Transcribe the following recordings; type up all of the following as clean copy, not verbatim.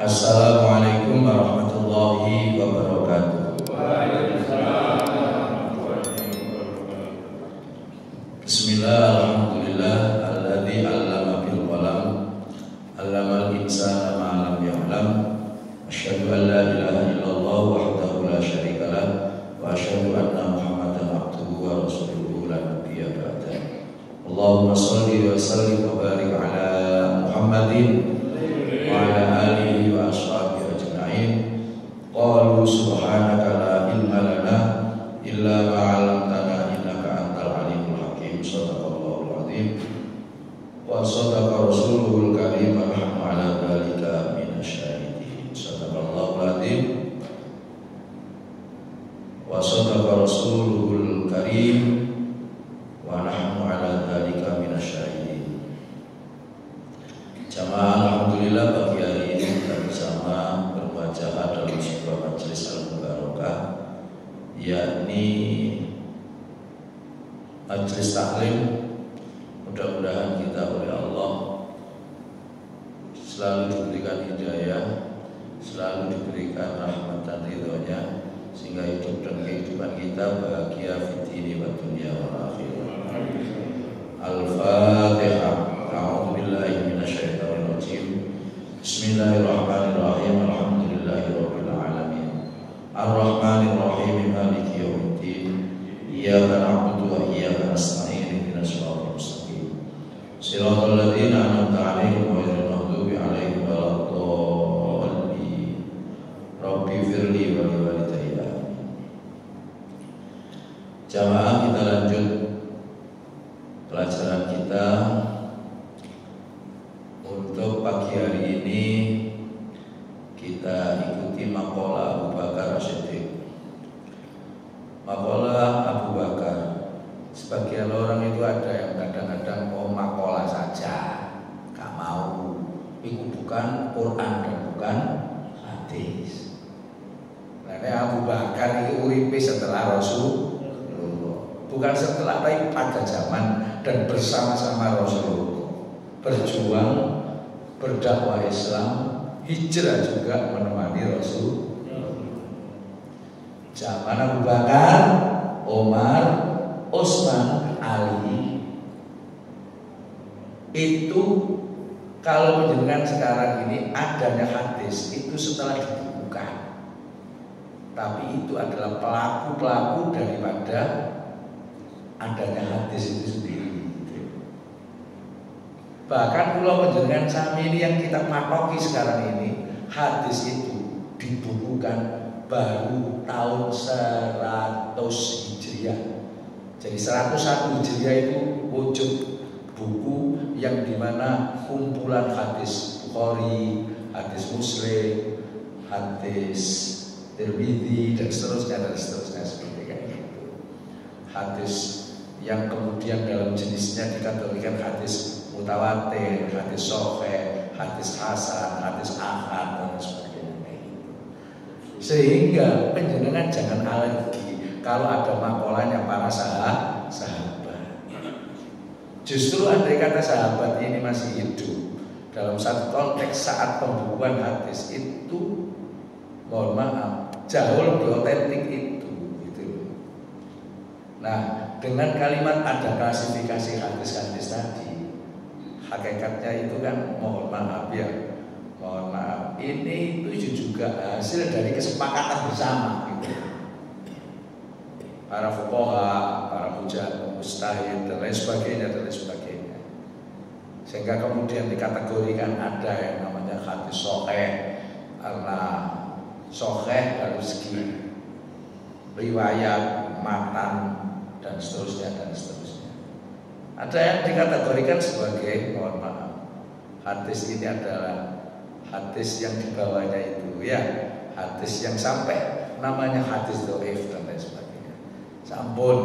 Assalamualaikum warahmatullahi wabarakatuh. Bismillah, alhamdulillah, alladzi 'allama bil qalam, 'allamal insana ma lam ya'lam. Asyhadu an la ilaha illallah wahdahu la syarika lah, wa asyhadu anna Muhammadan abduhu wa rasuluhu la nabiyya ba'da. Allahumma shalli wa sallim wa barik ala Muhammadin wa ala alihi wa ashabihi ajma'in. Qalu subhanaka la ilma lana illa ma 'allamtana innaka antal alimul hakim. Shadaqallahul azim wa shadaqa rasuluhul karim wa nahnu ala dzalika minasyahidin. Shadaqallahul azim wa shadaqa rasuluhul karim wa nahnu ala dzalika minasyahidin. Jamaah, alhamdulillah pagi hari ini kita bersama berwajah dalam sebuah majelis al-mubarakah, yakni majelis taklim. Mudah-mudahan kita oleh Allah selalu diberikan hidayah, selalu diberikan rahmat dan ridhonya, sehingga hidup dan kehidupan kita bahagia fid dini wa dunya wal akhirah. Al-Fatihah. A'udzu billahi minasyaitonir rajim. Bismillahirrahmanirrahim. Alhamdulillahirabbil alamin. Ar-Rahmanir Rahim. Maliki yaumiddin. Iyyaka na'budu wa iyyaka nasta'in. Ihdinas siratal mustaqim. Shiratal ladzina an'amta 'alaihim ghairil maghdubi 'alaihim waladdallin. Rabbi firli wa liwalidayya. Jamaah, kita lanjut pelajaran kita. Untuk pagi hari ini kita ikuti maqalah Abu Bakar As-Siddiq. Maqalah Abu Bakar, sebagian orang itu ada yang kadang-kadang mau maqalah saja, gak mau. Itu bukan Quran dan bukan hadis. Karena Abu Bakar itu uripe setelah Rasulullah, bukan setelah, tapi pada zaman dan bersama-sama Rasulullah, berjuang, berdakwah Islam, hijrah juga menemani Rasul. Zaman Abu Bakar, Umar, Utsman, Ali. Itu kalau menjenengan sekarang ini adanya hadis itu setelah dibukukan, tapi itu adalah pelaku-pelaku daripada adanya hadis itu sendiri. Bahkan pulau penjenengan sami ini yang kita matoki sekarang ini, hadis itu dibukukan baru tahun 100 Hijriah. Jadi 101 Hijriah itu wujud buku yang dimana kumpulan hadis Bukhari, hadis Muslim, hadis Tirmidzi dan seterusnya seperti itu. Hadis yang kemudian dalam jenisnya dikategorikan hadis mutawatir, hadis sahih, hadis hasan, hadis ahad dan sebagainya. Sehingga penjenengan jangan alergi kalau ada makolahnya para sahabat. Justru andai kata sahabat ini masih hidup dalam satu konteks saat pembukuan hadis itu, mohon maaf, jauh lebih otentik itu, gitu. Nah, dengan kalimat ada klasifikasi hadis-hadis tadi, hakikatnya itu kan mohon maaf ya, mohon maaf, ini itu juga hasil dari kesepakatan bersama gitu. Para fuqaha, para mujtahid dan lain sebagainya. Sehingga kemudian dikategorikan ada yang namanya hadis sahih, karena sahih dari segi riwayat, matan dan seterusnya. Ada yang dikategorikan sebagai, mohon maaf, hadis ini adalah hadis yang dibawanya itu ya, hadis yang sampai namanya hadis dhaif dan lain sebagainya. Sampun,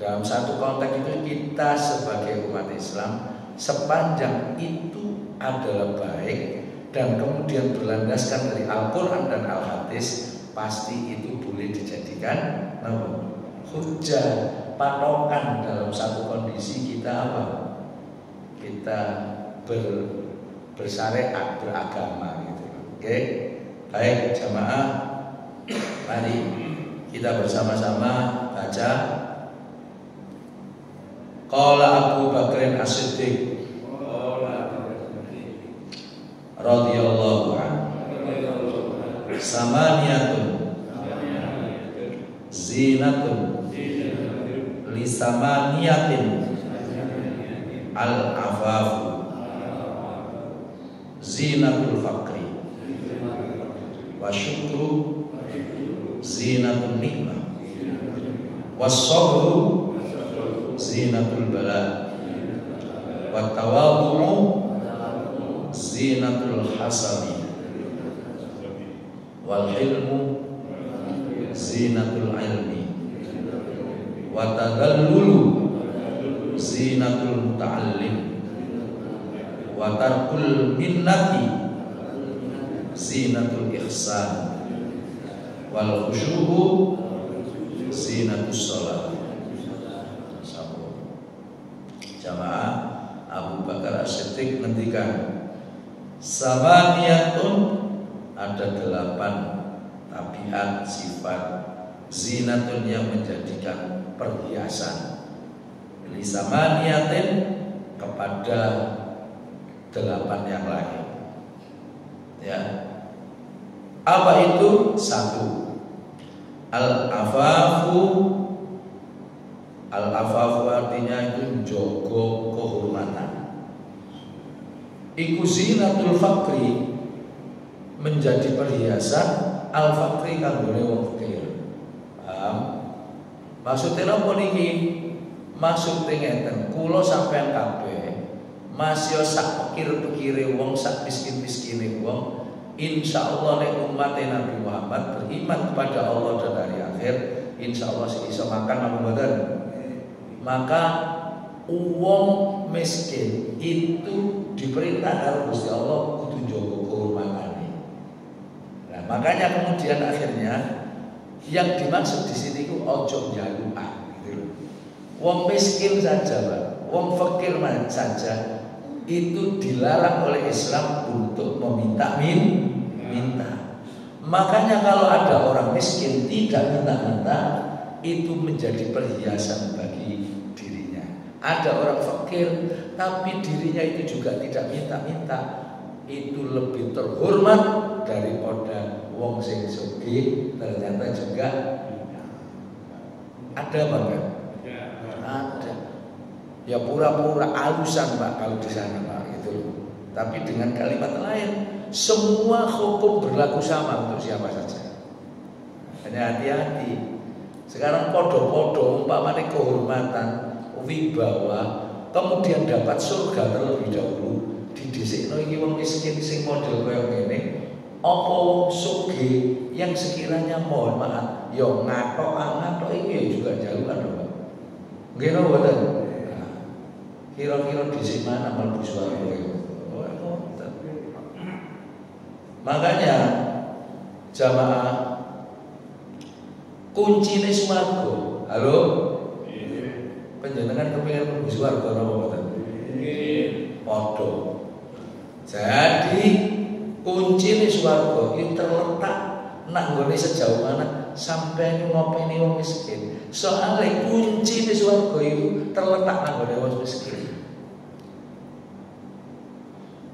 dalam satu konteks itu kita sebagai umat Islam, sepanjang itu adalah baik dan kemudian berlandaskan dari Al-Quran dan Al-Hadis, pasti itu boleh dijadikan hujjah, patokan dalam satu kondisi kita apa? Kita bersyariat, beragama gitu. Oke, baik jamaah, mari kita bersama-sama baca. Qala Abu Bakr As-Siddiq radhiyallahu anhu, samaniyatun zinatun li samaniyatin al-afafu zinatul faqri wa syukru zinatul nikmah was-sabru zinatul bala wa tawadhu'u zinatul hasabi wal hilmu zinatul ilmi wa tadallulu zinatul muta'allim wa tarkul minnati zinatul ihsan wal khusyu'u zinatus shalah. Jamaah, Abu Bakar As-Siddiq ngendikan samaniyatun, ada 8 tabiat sifat zinatun yang menjadikan perhiasan. Li samaniyatin, kepada 8 yang lain. Ya. Apa itu? 1. Al-afafu. Al-afafu artinya itu jogo kehormatan. Iku zinatul fakri, menjadi perhiasan al-fakri kanggone wong fakir. Paham? Maksudnya apa niki? Maksudnya ngeten, kula sampean kabeh masih sak pikir-pikire wong, sak miskin-miskine wong. Insyaallah nek umat Nabi Muhammad beriman kepada Allah dan hari akhir, insyaallah iso makan apa mboten? Maka uang miskin itu diperintah karo Gusti Allah kudu njaga kehormatane. Nah, makanya kemudian akhirnya yang dimaksud di sini ku ojo njalukan gitu. Wong miskin saja, Pak. Wong fakir saja itu dilarang oleh Islam untuk meminta minta. Makanya kalau ada orang miskin tidak minta-minta, itu menjadi perhiasan bagi dirinya. Ada orang fakir tapi dirinya itu juga tidak minta-minta, itu lebih terhormat daripada wong sing sugih ternyata juga ada banget. Ada. Ya pura-pura alusan Pak kalau di sana Pak gitu. Tapi dengan kalimat lain, semua hukum berlaku sama untuk siapa saja. Hanya hati-hati. Sekarang podo-podo umpamane kehormatan, wibawa, kemudian dapat surga terlebih dahulu, didhisikno iki wong miskin sing model koyo ngene, apa wong sugih yang sekiranya mohon maaf ya ngatok iki juga jalukan lho. Nggih napa mboten? Kira-kira dhisik mana mlebu swarga iki? Makanya jamaah, kuncine swarga. Halo? Panjenengan kepengin mlebu swarga napa mboten? Nggih. Padha. Jadi kuncine swarga iki terletak nang nggone sejauh mana sampai ngopeni wong miskin. Soale kuncine swarga itu terletak nang nggone wong miskin.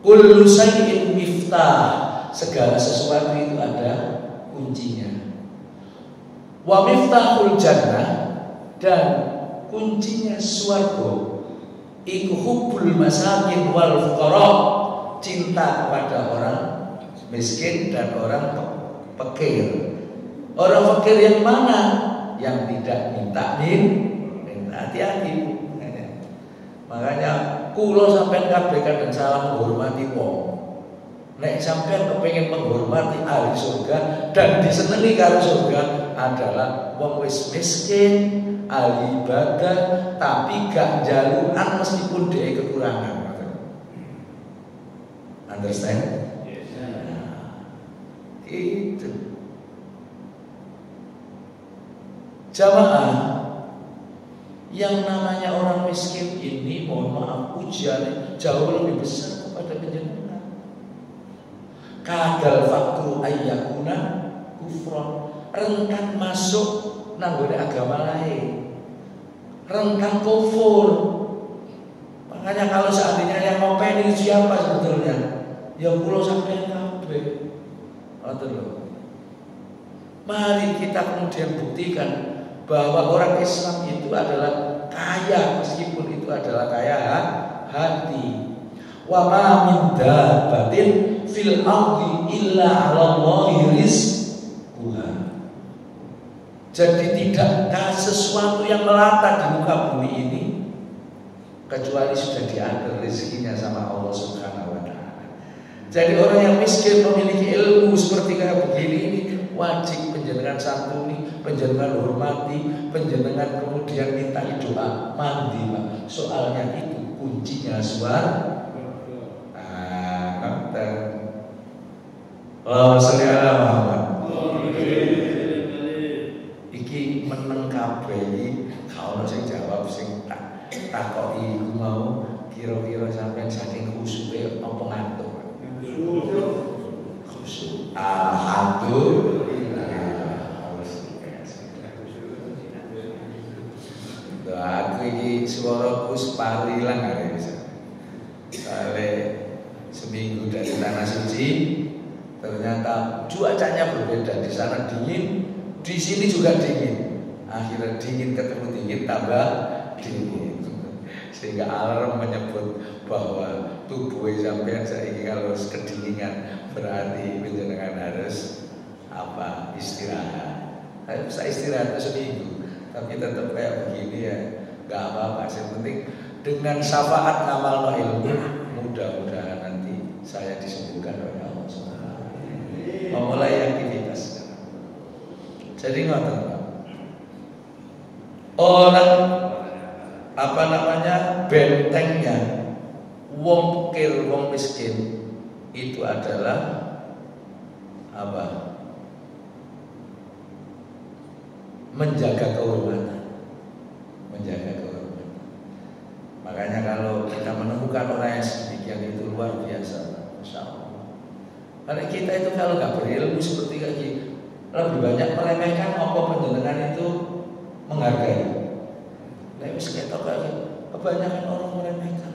Kullu syai'in miftah, segala sesuatu itu ada kuncinya. Wa miftahul jannah, dan kuncinya swarga iku hubbul masakin wal fuqara, cinta kepada orang miskin dan orang fakir. Orang fakir yang mana? Yang tidak minta. Hati-hati. Makanya kula sampean kabeh kadang salah menghormati wong. Nek sampean kepengin menghormati ahli surga dan disenengi karo surga adalah wong wis miskin, ahli ibadah, tapi gak jalukan meskipun dia kekurangan. Understand? Yes. Nah, itu. Jamaah, yang namanya orang miskin ini, mohon maaf, ujiannya jauh lebih besar kepada penjenengan. Kadal fakru ayyakuna kufron, rentan masuk nanggone agama lain, rentan kufur. Makanya kalau seandainya yang ngopeni siapa sebetulnya? Ya kula sampeyan kabeh. Ngoten lho. Mari kita kemudian buktikan bahwa orang Islam itu adalah kaya, meskipun itu adalah kaya hati. Wa ma min dabbatin fil ardi illa 'ala Allahi rizquha. Jadi tidakkah sesuatu yang melata di muka bumi ini kecuali sudah diatur rezekinya sama Allah Subhanahu wa taala. Jadi orang yang miskin memiliki ilmu seperti kayak begini ini wajib penjenengan santuni, penjenengan hormati, penjenengan kemudian minta doa mandi, Pak. Soalnya itu kuncinya suara. Allahumma sholli ala Muhammad. Iki meneng kabeh iki kalau sing jawab sing takoki iku mau kira-kira sampean saking khusyuke apa ngantuk. Khusyuk. Alhamdulillah. Aku iki swaraku separuh ilang arek bisa. Kale seminggu dari tanah suci ternyata cuacanya berbeda, di sana dingin, di sini juga dingin. Akhirnya dingin ketemu dingin tambah dingin. Sehingga alarm menyebut bahwa tubuh sampean saiki kalau kedinginan berarti panjenengan harus istirahat. Saya istirahat seminggu, tapi tetap kayak begini ya nggak apa-apa. Yang penting dengan syafaat ngamal ilmu, mudah-mudahan nanti saya disembuhkan oleh Allah SWT. Memulai aktivitas. Jadi ngoten Pak. Orang bentengnya wong fakir, wong miskin itu adalah menjaga kehormatan. Makanya kalau kita menemukan orang yang sedemikian itu luar biasa, Masya Allah. Karena kita itu kalau nggak berilmu seperti kayak gini, lebih banyak meremehkan apa penjenengan itu menghargai. Nah, ketok kayak kebanyakan orang meremehkan.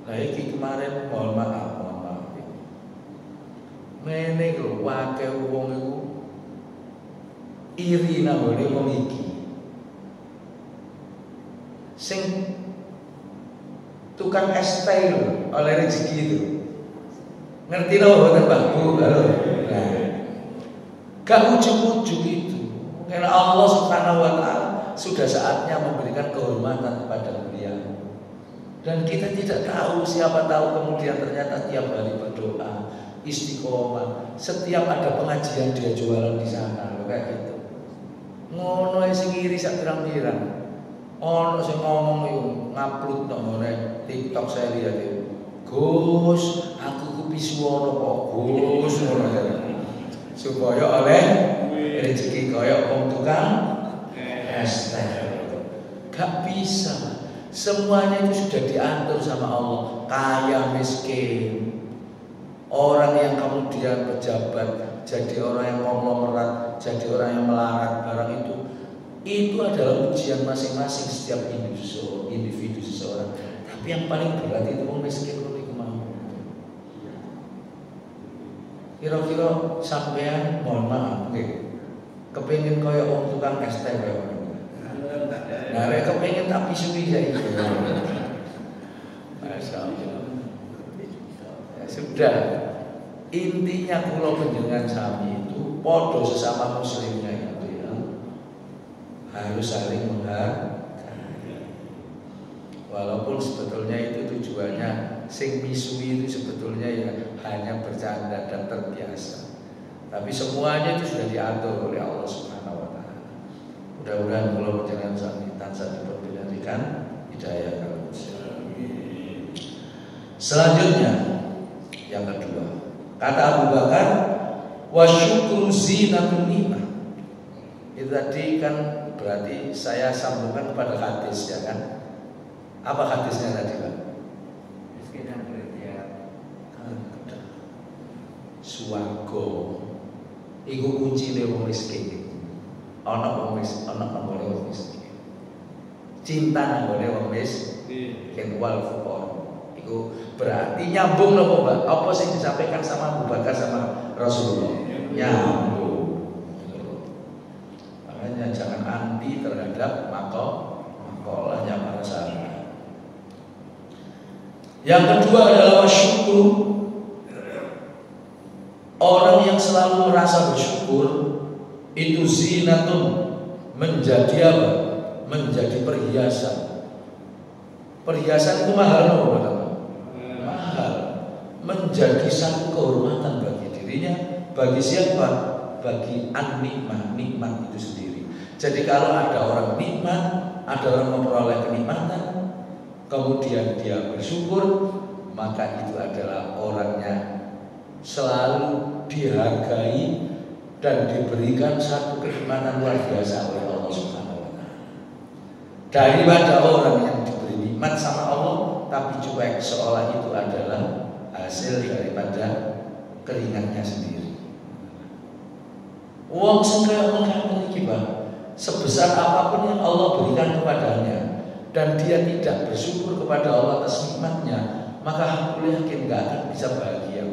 Nah, ini kemarin mohon maaf. Mene lho wae wong iku iri nambone wong iki. Sing tukang es teh oleh rezeki itu. Ngerti loh boten Pak Bu? Halo. Nah, gak ujug-ujug itu. Karena Allah Subhanahu wa taala sudah saatnya memberikan kehormatan kepada beliau. Dan kita tidak tahu, siapa tahu kemudian ternyata tiap hari berdoa, istiqomah, setiap ada pengajian dia jualan di sana, kayak gitu. Ngono sing iri sak pirang-pirang. Ono sing ngomong yo ngupload nang TikTok saya lihat itu. Gus, aku kepisuwono kok Gus ngono aja. Supaya oleh rezeki kaya wong tukang es teh. Gak bisa. Semuanya itu sudah diatur sama Allah. Kaya miskin, orang yang kemudian pejabat, jadi orang yang konglomerat, jadi orang yang melarat, barang itu adalah ujian masing-masing setiap individu seseorang. Tapi yang paling berat itu orang miskin itu mau. Kira-kira sampean mohon maaf, kepengin kaya orang tukang es teh kaya orang. Nah, mereka pengen tapi suwi saja. Masya Allah. Ya, sudah. Intinya kula panjenengan sami itu podo sesama muslimnya itu ya harus saling menghargai. Walaupun sebetulnya itu tujuannya sing misui itu sebetulnya ya hanya bercanda dan terbiasa. Tapi semuanya itu sudah diatur oleh Allah Subhanahu wa taala. Mudah-mudahan kula panjenengan sami tansah diberikan hidayah kalau selanjutnya yang kedua, kata Abu Bakar, wa syukru zinatun nikmah. Itu tadi kan berarti saya sambungkan kepada hadis ya kan. Apa hadisnya tadi Pak? Miskin yang beria. swarga iku kuncine wong miskin. Ana wong miskin. Cinta nanggone wong miskin wal fuqara. Iku berarti nyambung nopo Mbak? Apa sih disampaikan sama Abu Bakar sama Rasulullah? Nyambung. Makanya jangan anti terhadap makolahnya para sahabat. Yang kedua adalah syukur. Orang yang selalu merasa bersyukur itu zinatun, menjadi apa? Menjadi perhiasan. Perhiasan itu mahal loh, mahal. Menjadi satu kehormatan bagi dirinya, bagi siapa? Bagi an-nikmah, nikmat itu sendiri. Jadi kalau ada orang nikmat, ada orang memperoleh kenikmatan, kemudian dia bersyukur, maka itu adalah orangnya selalu dihargai dan diberikan satu kenikmatan luar biasa oleh Allah Subhanahu wa taala. Daripada orang yang diberi nikmat sama Allah tapi cuek, seolah itu adalah hasil daripada keringatnya sendiri. Wong sing kaya ngono iki, sebesar apapun yang Allah berikan kepadanya dan dia tidak bersyukur kepada Allah atas nikmatnya, maka aku yakin gak akan bisa bahagia.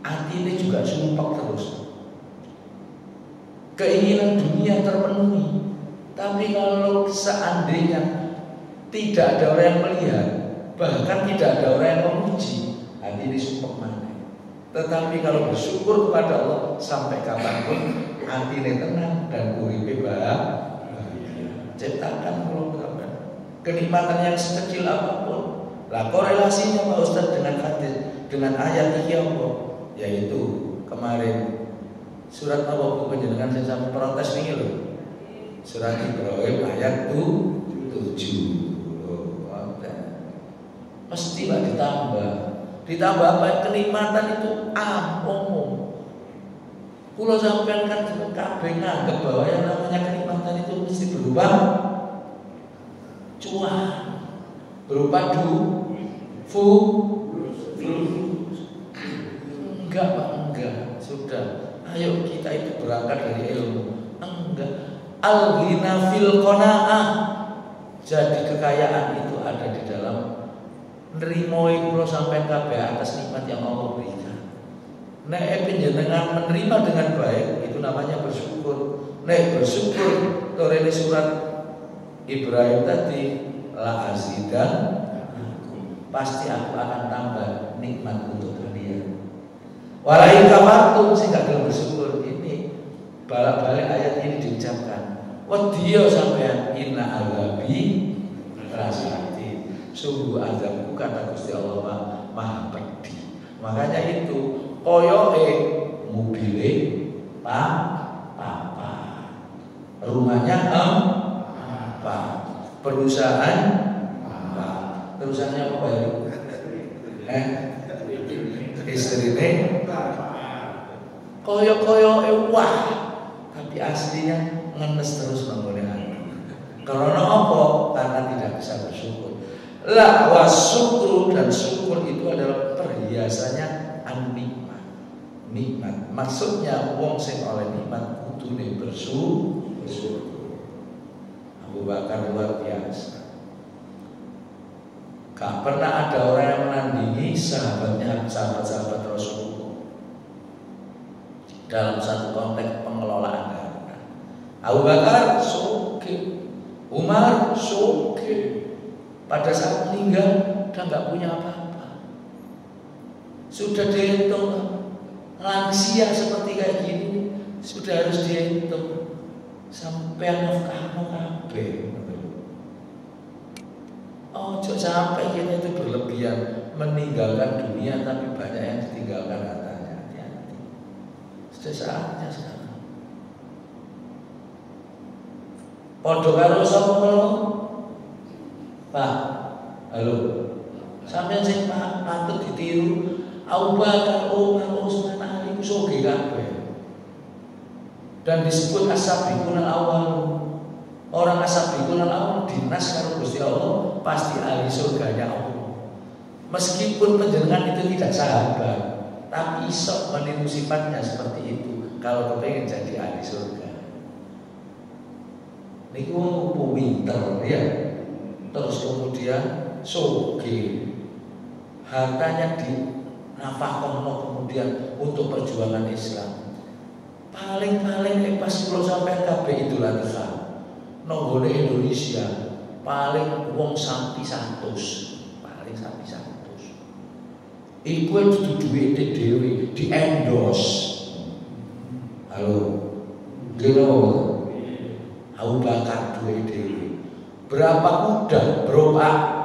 Hati ini juga sumpah terus. Keinginan dunia terpenuhi, tapi kalau seandainya tidak ada orang yang melihat, bahkan tidak ada orang yang memuji, hati ini sumpah mana. Tetapi kalau bersyukur kepada Allah sampai kapanpun, hati ini tenang dan uripe bahagia. Ciptakan program kenikmatan yang sekecil apapun. Lah korelasinya Pak Ustadz dengan hadis, dengan ayat ini apa? Yaitu kemarin surat apa bu penjenengan saya sampai protes ini loh. Surat Ibrahim ayat 7. Mesti lah ditambah apa? Kenikmatan itu umum. Kulo sampean kan kabeh nganggep bahwa yang namanya kenikmatan itu mesti berupa cuan, berupa enggak Pak, enggak. Sudah, ayo kita itu berangkat dari ilmu. Enggak. Al-ghina fil qanaah. Jadi kekayaan itu ada di dalam nrimo kula sampean kabeh atas nikmat yang Allah berikan. Nek panjenengan menerima dengan baik, itu namanya bersyukur. Nek bersyukur, torene surat Ibrahim tadi, la azidan, pasti aku akan tambah nikmat untuk kalian. Walain kafartum, sing gak gelem bersyukur. Ini balik-balik ayat ini diucapkan. Wadiyo sampean inna azabi rasati. Sungguh azabku kata Gusti Allah maha pedih. Makanya itu koyoke mobile papa, rumahnya apa, perusahaan apa, perusahaannya apa ya? Istrine koyo wah, tapi aslinya ngenes terus bangunnya hati. Karena apa? Karena tidak bisa bersyukur. La wasyukru, dan syukur itu adalah perhiasannya an-nikmat. Nikmat maksudnya wong sing oleh nikmat kudune bersyukur. Abu Bakar luar biasa. Gak pernah ada orang yang menandingi sahabat-sahabat Rasulullah dalam satu konteks pengelolaan harta. Abu Bakar sugih, Umar sugih. Pada saat meninggal dia nggak punya apa-apa. Sudah dihitung lansia seperti kayak gini, sudah harus dihitung sampai nafkahmu kabeh. Oh, sampai kita itu berlebihan meninggalkan dunia, tapi banyak yang ditinggalkan hartanya. Hati-hati. Sudah saatnya sekarang. Podo karo sapa Pak, halo. Sampeyan sing patut ditiru Abu Bakar, Umar, Utsman, Ali sugih kabeh. Dan disebut as-sabiqun al-awwal. Orang as-sabiqun al-awwal dinas karo Gusti Allah pasti ahli surganya Allah. Meskipun panjenengan itu tidak sahabat, tapi iso meniru sifatnya seperti itu kalau kepengen jadi ahli surga. Niku wong pinter ya. Terus kemudian soge, hartanya dinafkahkan kemudian untuk perjuangan Islam. Paling pas kalau sampai KB itu latihan. Nonggone Indonesia paling wong sampai 100, paling sampai 100. Iku itu duwite dhewe di endorse. Halo, gino, Abu Bakar duwe dhewe. Berapa kuda,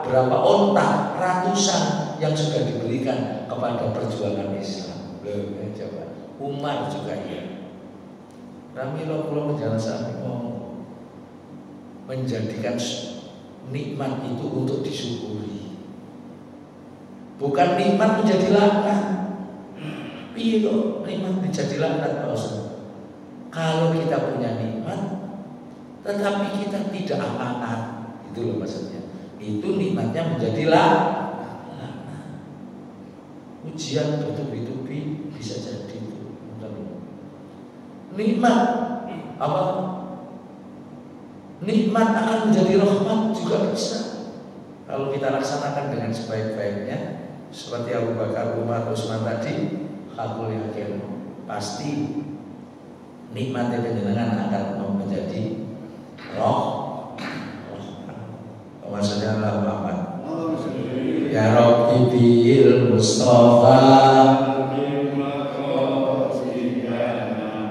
berapa onta, ratusan yang sudah diberikan kepada perjuangan Islam. Loh, coba. Umar juga ya. Ramilo kula menjelaskan mau menjadikan nikmat itu untuk disyukuri. Bukan nikmat menjadi laknat. Piye kok nikmat menjadi laknat, Pak Ustaz? Kalau kita punya nikmat tetapi kita tidak amanat, itu loh maksudnya. Itu nikmatnya menjadi laknat. Ujian bertubi-tubi bisa jadi itu. Nikmat apa? Nikmat akan menjadi rahmat juga bisa kalau kita laksanakan dengan sebaik-baiknya. Seperti Abu Bakar, Umar, Utsman tadi, aku yakin pasti nikmatnya panjenengan akan menjadi maksudnya Allah Muhammad. Ya Rabbi bil Mustafa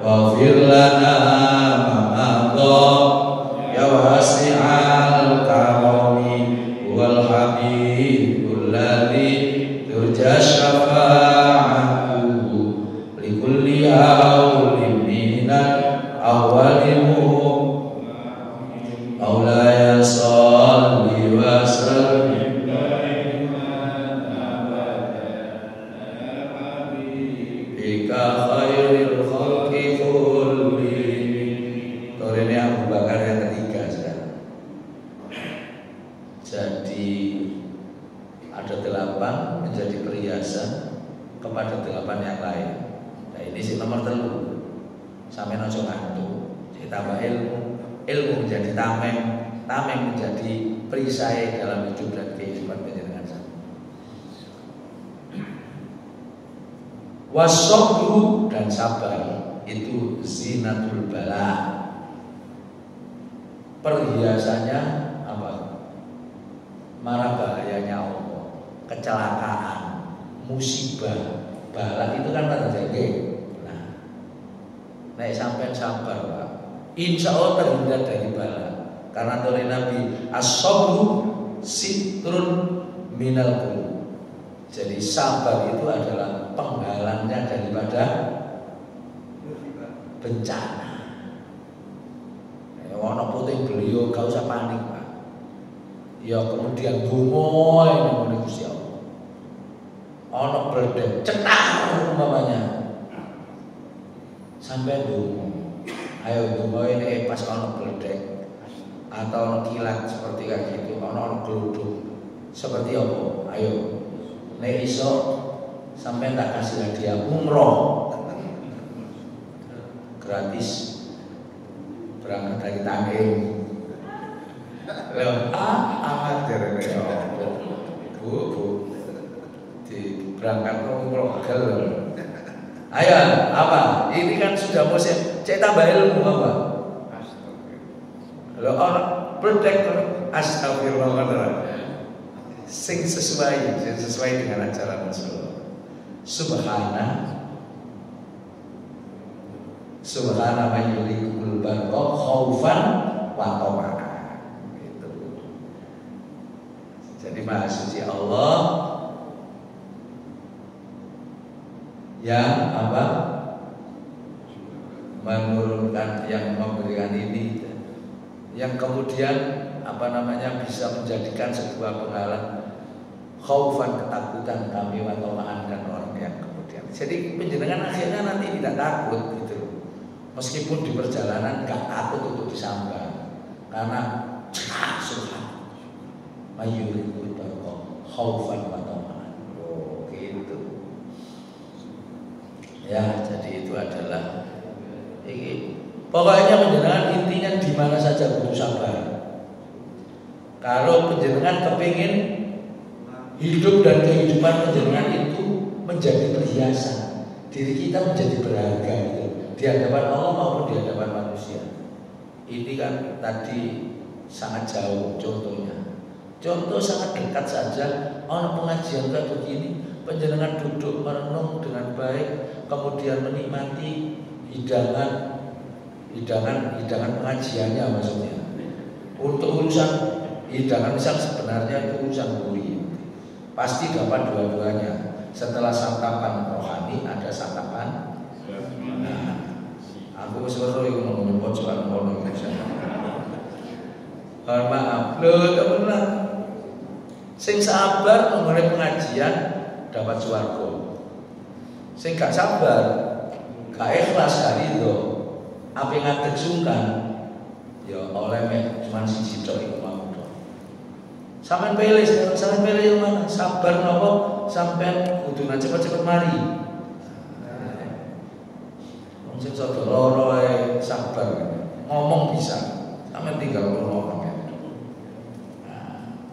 waghfir lana ma madha ya wasi'al karami wal habibul ladzi turja syafa'atuhu likulli awlim minal awwalimu Maulaya salli wa sallim bika khairil khalqi kulli. Ini Abu Bakar yang ketiga sekarang. Jadi ada 8 menjadi perhiasan kepada 8 yang lain. Nah ini si nomor 3. Sampai nojo ngantuk. Ditambah ilmu menjadi tameng menjadi perisai dalam hidup dan kehidupan panjenengan sama. Wasabru dan sabar itu zinatul bala. Perhiasannya apa? Mara bahayanya Allah, kecelakaan, musibah, bala itu kan kata jengke. Nah, naik sampai sabar Pak. Insya Allah terhindar dari bala. Karena oleh Nabi as-sabru sitrun minal qulub. Jadi sabar itu adalah penghalangnya daripada bencana. Ono puting beliau gak usah panik Pak. Ya kemudian dungo ini Gusti Allah. Ono bledek cetar umpamanya. Sampai dungo. Ayo dungo ini pas ono bledek atau ono kilat seperti kayak gitu, ono gluduk seperti apa? Ayo, nek iso sampai tak kasih hadiah umroh gratis berangkat dari Tanging. Loh, amat dari bu di berangkat umroh gel. Ayo, apa? Ini kan sudah musim. Cek tambah ilmu apa? Kalau orang berdek astagfirullah, sing sesuai dengan ajaran Rasulullah. Subhana man yulikul barqa khaufan wa tama'an. Gitu. Jadi Maha Suci Allah yang apa? Menurunkan, yang memberikan ini, yang kemudian apa namanya bisa menjadikan sebuah penghalang, khaufan, ketakutan kami wa tama'an, dan orang yang kemudian. Jadi penjenengan akhirnya nanti tidak takut gitu. Meskipun di perjalanan gak takut untuk disambar, karena subhan mayurikul barqa khaufan wa tama'an. Oh gitu. tadi itu adalah ini. Pokoknya panjenengan intinya di mana saja kudu sabar. Kalau panjenengan kepingin hidup dan kehidupan panjenengan itu menjadi perhiasan, diri kita menjadi berharga gitu, di hadapan Allah maupun di hadapan manusia. Ini kan tadi sangat jauh contohnya. Contoh sangat dekat saja, orang pengajian kayak begini, panjenengan duduk merenung dengan baik, kemudian menikmati hidangan pengajiannya maksudnya. Untuk urusan hidangan misal sebenarnya itu urusan buri, pasti dapat dua-duanya. Setelah santapan rohani ada santapan. Nah, aku suruh yang ngomongin pojokan ngomong maaf, loh teman-teman, sing sabar mengenai pengajian dapat swarga. Sing gak sabar, gak ikhlas kali itu, apa ngadeg sungkan, ya oleh cuma siji tok iku mau. Sampeyan pilih yang mana? Sabar nopo? Sampeyan kudune cepet-cepet mari. Wong sing sedo loro ae sabar. Ngomong bisa, sampeyan tinggal ngomong.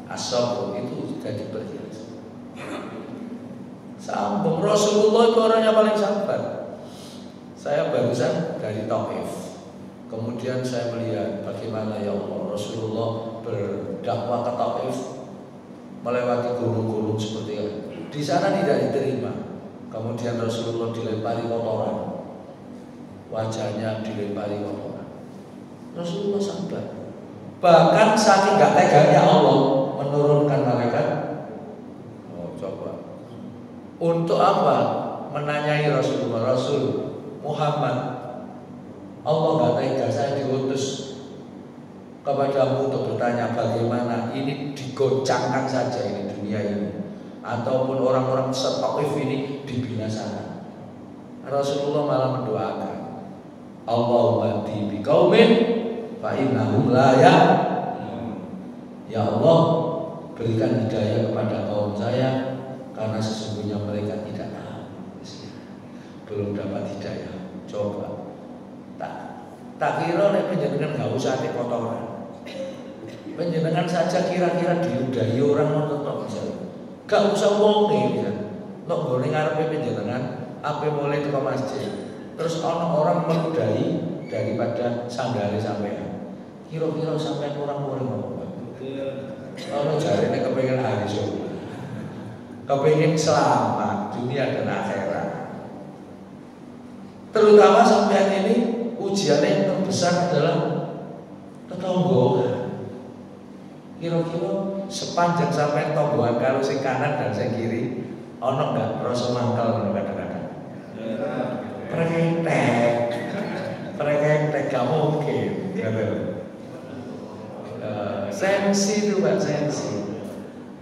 Asal itu jadi perhiasan. Sambung Rasulullah itu orangnya paling sabar. Saya barusan dari Taif, kemudian saya melihat bagaimana ya Allah Rasulullah berdakwah ke Taif, melewati gunung-gunung seperti itu. Di sana tidak diterima. Kemudian Rasulullah dilempari kotoran, wajahnya dilempari kotoran. Rasulullah sabar. Bahkan saking gak teganya Allah menurunkan malaikat. Oh coba. Untuk apa? Menanyai Rasulullah, Rasul Muhammad, Allah gak tega saya diutus kepadamu untuk bertanya bagaimana ini digoncangkan saja ini dunia ini, ataupun orang-orang Taif ini dibinasakan. Rasulullah malah mendoakan, Allahumma hdi biqaumin fa innahum la ya'lamun. Ya Allah, berikan hidayah kepada kaum saya karena sesungguhnya mereka tidak tahu. Belum dapat hidayah. Coba. Tak kira nek panjenengan enggak usah ate kotoran. Panjenengan saja kira-kira diludahi orang nonton tok bisa. Gak usah wonge bisa. Nek gone ngarepe panjenengan ape mulai ke masjid. Terus orang meludahi daripada sanggale sampean. Kira-kira sampean orang-orang apa? Kalau jarine kepengin hari surga. Kepengin selamat dunia dan akhirat. Terutama sampean ini ujiannya yang terbesar adalah tetangga. Kira-kira sepanjang sampean tonggoan kalau sing kanan dan sing kiri ono enggak rasa mangkal kadang-kadang. Prekentek gak mungkin. Sensi itu Pak, sensi.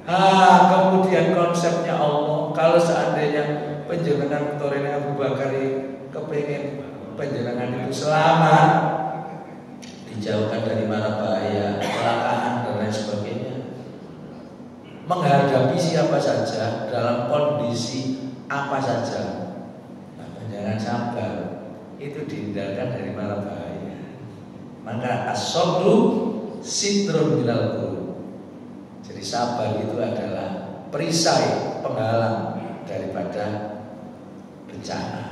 Kemudian konsepnya Allah, kalau seandainya panjenengan Torina Abu Bakar kepingin panjenengan itu selamat, dijauhkan dari mara bahaya, kecelakaan dan lain sebagainya, menghadapi siapa saja dalam kondisi apa saja, nah, panjenengan sabar, itu dihindarkan dari mara bahaya. Maka as-sabru sitrun minal qulub. Jadi sabar itu adalah perisai penghalang daripada bencana,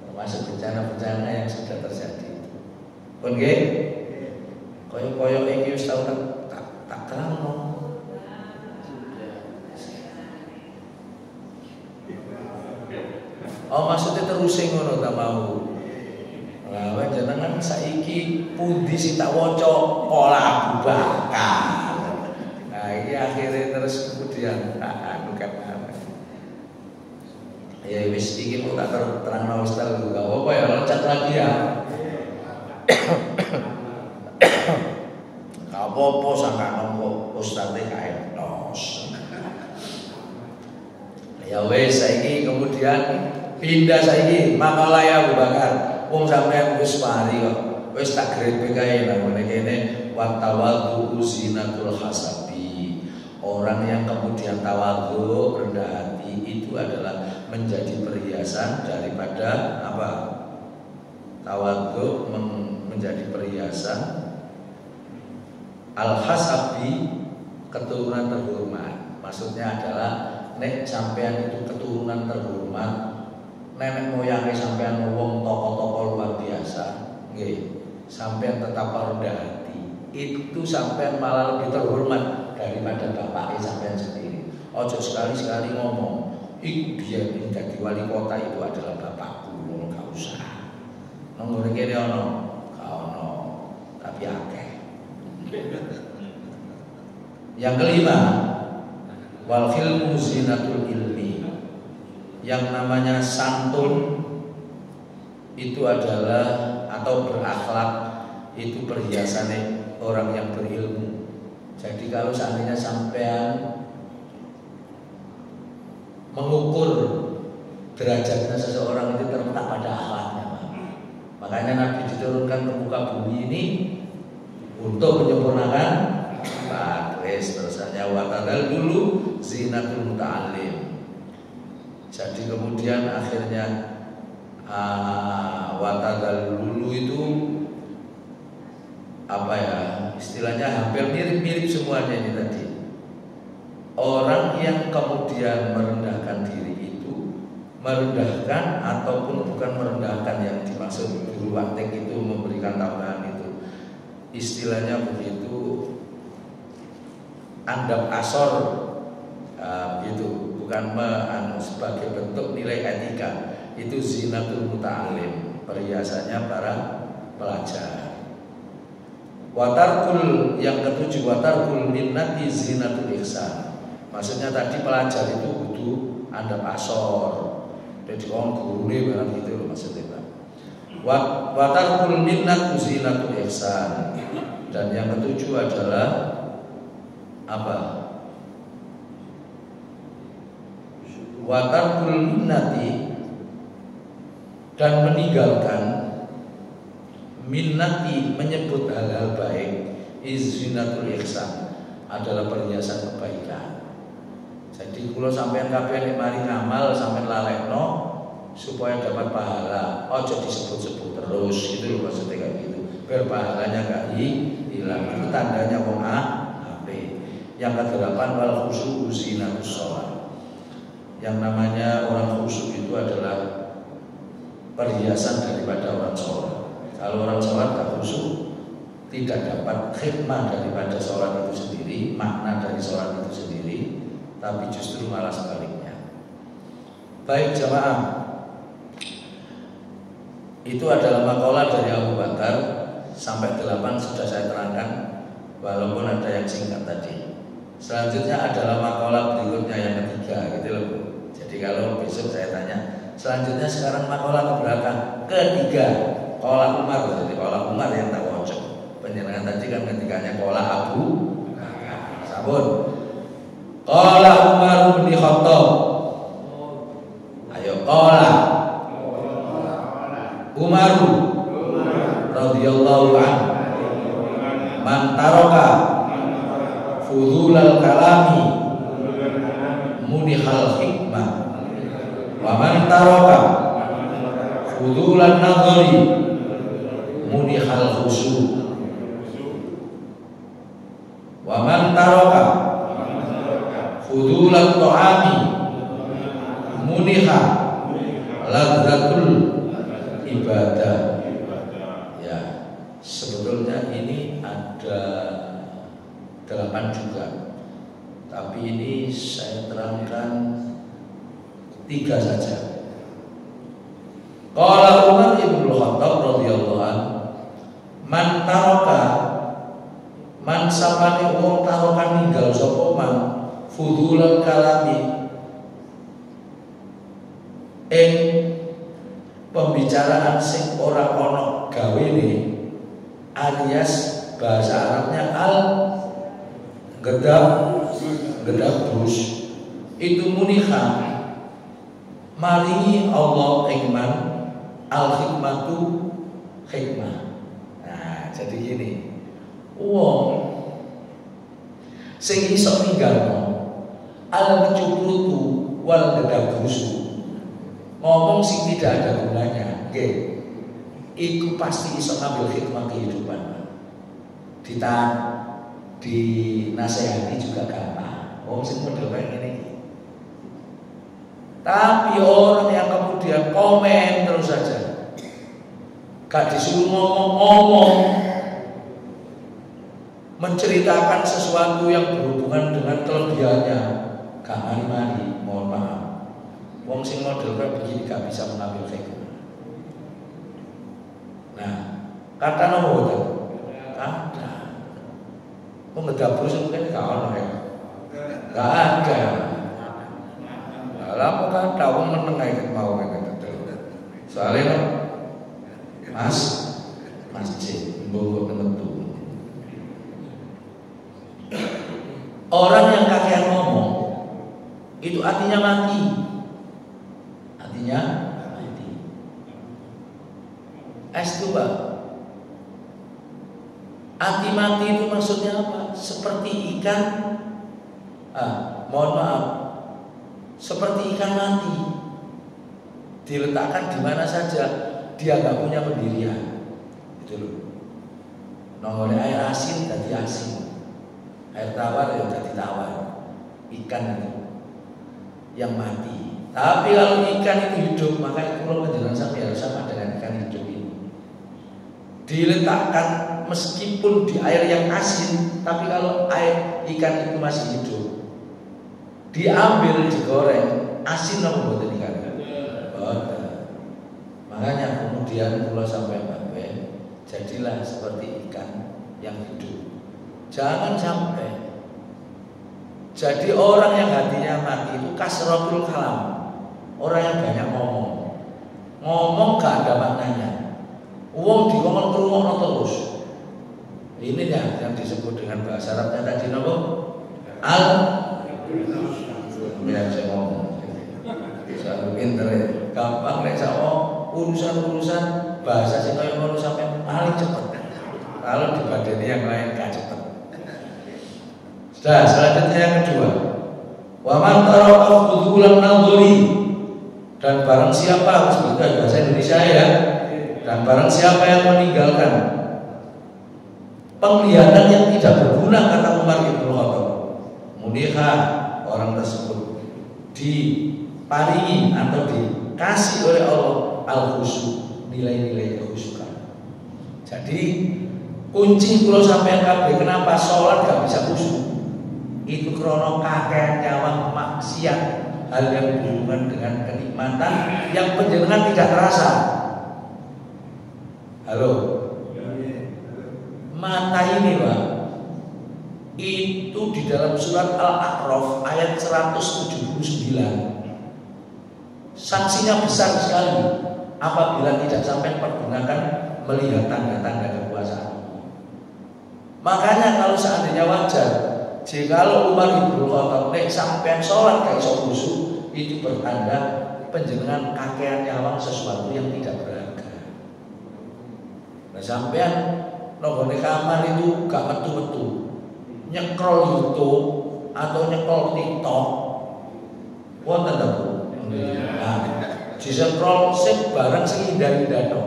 termasuk bencana-bencana yang sudah terjadi. Pun nggih, koyo-koyo iki wis tau tak terangno. Oh maksudnya terusin ngono ta mau. Lah jenengan saiki pundi sing tak waca pola Abu Bakar. Nah iki akhirnya terus kemudian anu kan. Ya wis iki kok tak terangno Ustaz lho, gak apa-apa ya loncat lagi ya. Gak apa-apa sangkano Ustaz e kae tos. Ya wis saiki kemudian pindah saiki makalah ya Abu Bakar. Wong sampean wis mari kok. Wis tak grepe kae nang kene wa tawadhu zinatul hasabi. Orang yang kemudian tawadhu rendah hati itu adalah menjadi perhiasan daripada apa? Tawadhu menjadi perhiasan. Al-hasabi keturunan terhormat. Maksudnya adalah nek sampean itu keturunan terhormat, nenek moyangnya sampean wong tokoh-tokoh luar biasa, nggih, sampean tetap rendah hati. Itu sampean malah lebih terhormat daripada bapaknya sampean sendiri. Ojo sekali-sekali ngomong, "Ih, biar menjadi wali kota itu adalah bapakku." Enggak usah. Nang ngene kene ono, gak ono, tapi akeh. Yang kelima, wal khilmu zinatul ilmi. Yang namanya santun itu adalah atau berakhlak itu perhiasan orang yang berilmu. Jadi kalau seandainya sampean mengukur derajatnya seseorang itu terletak pada akhlaknya. Makanya Nabi diturunkan ke muka bumi ini untuk menyempurnakan wis terusannya watadal dulu zinatul muta'allim. Jadi kemudian akhirnya watadal dulu itu apa ya, istilahnya hampir mirip-mirip semuanya ini tadi. Orang yang kemudian merendahkan diri itu, merendahkan ataupun bukan merendahkan, yang dimaksud guru waktek itu memberikan tambahan itu, istilahnya begitu, andap asor, gitu, bukan sebagai bentuk nilai etika. Itu zinatul muta'alim, perhiasannya para pelajar. Watarkul yang ketujuh, watarkul minnati zinatul ihsan. Maksudnya tadi pelajar itu butuh andap asor, jadi orang gurune barang gitu loh maksudnya Pak. Watarkul minnati zinatul ihsan. Dan yang ketujuh adalah apa? Watarkul minnati, dan meninggalkan minnati, menyebut hal-hal baik, izinatul ihsan, adalah perhiasan kebaikan. Jadi kalau sampean kabeh nek mari ngamal sampean lalekno supaya dapat pahala, ojo disebut-sebut terus gitu loh maksudnya kayak gitu. Biar pahalanya gak hilang. Itu tandanya wong apik. Yang ke-8 wal khusyuk zinatus shalah. Yang namanya orang khusyuk itu adalah perhiasan daripada orang sholat. Kalau orang sholat tak khusyuk, tidak dapat khidmah daripada sholat itu sendiri, makna dari sholat itu sendiri, tapi justru malah sebaliknya. Baik jamaah, itu adalah makalah dari Abu Bakar. Sampai 8 sudah saya terangkan, walaupun ada yang singkat tadi. Selanjutnya adalah makalah berikutnya yang ketiga, gitu loh Bu. Jadi kalau besok saya tanya, selanjutnya sekarang makalah ke belakang ketiga, Qala Umar. Jadi Qala Umar yang tak wajib. Penjelasan tadi kan ketiganya Qala Abu Sabun. Qala Umar bin Khattab. Ayo Qala Umar radhiyallahu anhu, man taraka fudulal kalami munihal hikmah, wa man taraka fudulan nadhari munihal khusyuk, wa man taraka fudulat ta'ami muniha ladzatul ibadah. Ya, sebetulnya ini ada 8 juga, tapi ini saya terangkan 3 saja. Qala Umar ibn Khattab radhiyallahu anhu, man taraka, man sapane wong taraka ninggal sapa man fudulal kalami, pembicaraan sing ora ana gawene, alias bahasa Arabnya gedabus, itu muniha, maringi Allah hikmah, al-hikmatu hikmah. Nah, jadi gini, wong sing iso ninggalno al-cuplutu wal gedabusu, ngomong sing tidak ada gunanya, nggih. Iku pasti iso ngambil hikmah kehidupan. Ditahan, dinasehati juga gampang. Wong sing model kayak ngene iki. Tapi orang yang kemudian komen terus saja, gak disuruh ngomong-ngomong, menceritakan sesuatu yang berhubungan dengan kelebihannya, gak mari-mari, mohon maaf. Wong sing model kayak begini gak bisa mengambil hikmah. Nah, kata nomor ada. Mau ngedapur mungkin gak ada ya, gak ada. Lalu kan tahu meneng aja mau kan soalnya masjid bawa penentu. Orang yang kakean ngomong itu artinya mati. Artinya mati. Coba. Arti mati itu maksudnya apa? Seperti ikan. Mohon maaf. Seperti ikan mati, diletakkan di mana saja, dia nggak punya pendirian, gitu loh. Nongol air asin jadi asin, air tawar ya jadi tawar, ikan itu yang mati. Tapi kalau ikan itu hidup, maka kalau penjelasan sampai harus sama dengan ikan hidup ini. Diletakkan meskipun di air yang asin, tapi kalau air ikan itu masih hidup, diambil, digoreng, asin apa mboten ikan? Makanya kemudian kula sampai sampai jadilah seperti ikan yang hidup. Jangan sampai jadi orang yang hatinya mati itu kasratul kalam, orang yang banyak ngomong. Ngomong gak ada maknanya. Wong diomong terus terus. Ini yang disebut dengan bahasa Arabnya tadi napa? Biar saya ngomong, selalu pinter ya, gampang nek sama urusan bahasa sih kayak mau sampai paling cepat. Kalau dibandingin yang lain gak cepat. Sudah, selanjutnya yang kedua, wa man taraka fudulan nadhuri, dan barang siapa harus berkata bahasa Indonesia ya, dan barang siapa yang meninggalkan penglihatan yang tidak berguna, kata Umar bin Khattab, muniha, orang tersebut diparingi atau dikasih oleh Allah al-khusyuk, nilai-nilai kekhusyukan. Jadi kunci kalau sampai kabeh kenapa sholat gak bisa khusyuk, itu krono kakek nyawang maksiat, hal yang berhubungan dengan kenikmatan yang penjenengan tidak terasa. Halo, mata ini Pak, itu di dalam surat Al-A'raf ayat 179. Sanksinya besar sekali apabila tidak sampai pergunakan melihat tanda-tanda kekuasaan. Makanya kalau seandainya wajar, jikalau Umar bin Khattab nek sampean sholat kayak iso khusyuk, itu bertanda penjenengan kakean nyawang sesuatu yang tidak berharga. Nah sampean nongol kamar itu gak metu-metu, nyekrol YouTube atau nyekrol TikTok, wonten ta Bu? Nah, disekrol sing barang sing indah-indah to.